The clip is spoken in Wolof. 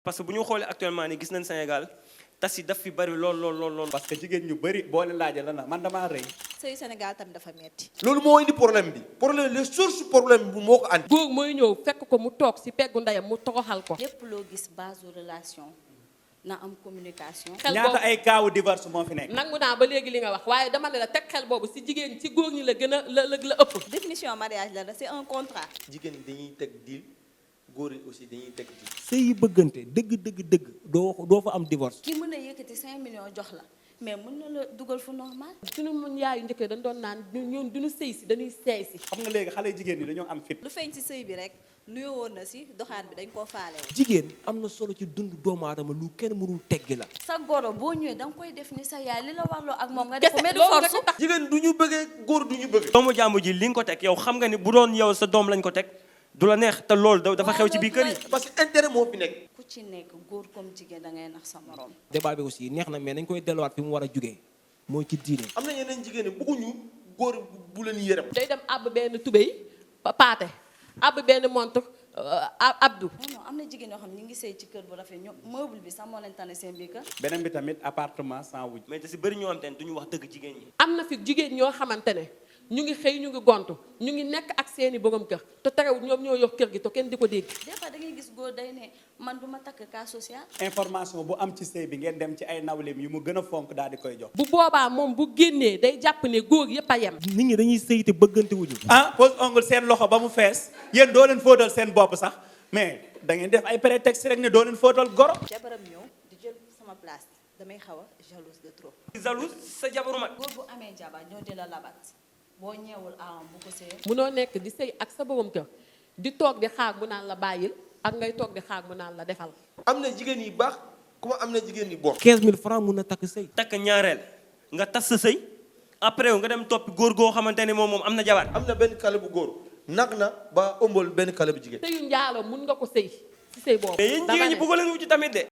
parce que bu ñu xoolee actuellement ni gis nañ Sénégal tas yi daf fi bari lool. parce que jigéen ñu bëri boo leen laajee la na man damaa rëy. sëy Sénégal tamit dafa metti. loolu moo indi problème bi problème les sources problème bu moo ko andi. góor mooy ñëw fekk ko mu toog si peggu ndeyam mu toroxal ko. lépp loo gis base relation na am communication. xel ñaata boobu ay kaawu divorce moo fi nekk. nangu naa ba léegi li nga wax waaye dama ne la teg xel boobu si jigéen si góor ñi la gën a la ëpp. définition mariage la c'est un contrat. jigéen ñi dañuy teg deal góor yi aussi dañuy teg deal. sëy yi bëggante dëgg doo fa am divorce. ki mën a yëkkati 5 millions jox la mais mën na la dugal fu normal. suñu mun yaayu njëkkee dañ doon naan ñun duñu sëy si dañuy seey si. xam nga léegi xale jigéen ñi dañoo am fit. lu feeñ ci sëy bi rek nuyoo woon na si doxaan bi dañ koo faale woon. jigéen am na solo ci dund doomu aadama lu kenn mënul teggi la. sa goro boo ñëwee da nga koy def ni sa yaay li la warloo ak moom nga def ko mais du force. jigéen du ñu bëggee góor du ñu bëggee. doomu jàmbu ji li nga ko teg yow xam nga ni bu doon yow sa doom lañ ko teg du la neex te loolu dafa xew ci biir kër yi. parce que intérêt moo fi nekk. ku ci nekk góor comme jigéen da ngay nax sa morom. débat bi aussi neex na mais nañ koy delluwaat fi mu war a jugee mooy ci diine. am na yeneen jigéen ñi bëgguñu góor bu leen yërëm. day dem àbb benn tubéy paate àbb benn montre abdu. non am na jigéen yoo xam ne ñu ngi sëy ci kër bu rafet ñoom meuble bi sax moo leen tane seen biir kër. beneen bi tamit appartement sans wujj. mais te si bëri ñoo am te duñu wax dëgg jigéen ñi. am na fi jigéen ñoo xamante ne ñu ngi xëy ñu ngi gontu ñu ngi nekk ak seeni borom kër te terewul ñoom ñoo yor kër gi te kenn di ko dégg. des fois da ngay gis góor day ne man du ma takk cas social. information bu am ci sëy bi ngeen dem ci ay nawleem yu mu gën a fonk daal di koy jox. bu boobaa moom bu génnee day jàpp ne góor yëpp a yem. nit ñi dañuy sëy te bëggante wuñu. ah pose ongle seen loxo ba mu fees yéen doo leen fóotal seen bopp sax mais da ngeen def ay prétexte rek ne doo leen fóotal goro. jabaram ñëw di jël sama place damay xaw a jalouse de trop. jalouse sa jabaru mag. góor bu amee jabar ñoo di la labat boo ñeewul awam bu ko see. munoo nekk di sëy ak sa borom kër di toog di xaar mu naan la bàyyil ak ngay toog di xaar mu naan la defal. am na jigéen yi baax comme am na jigéen yi bon. 15000 francs mun na takk sëy. takk ñaareel nga tas sa sëy après nga dem toppi góor goo xamante ne moom am na jabar. am na benn xale bu góor nag na ba ëmbal benn xale bu jigéen. sëyu njaaloo mun nga ko sëy si sëy boobu. mais yéen jigéen ñi bëgg leen wuti tamit de.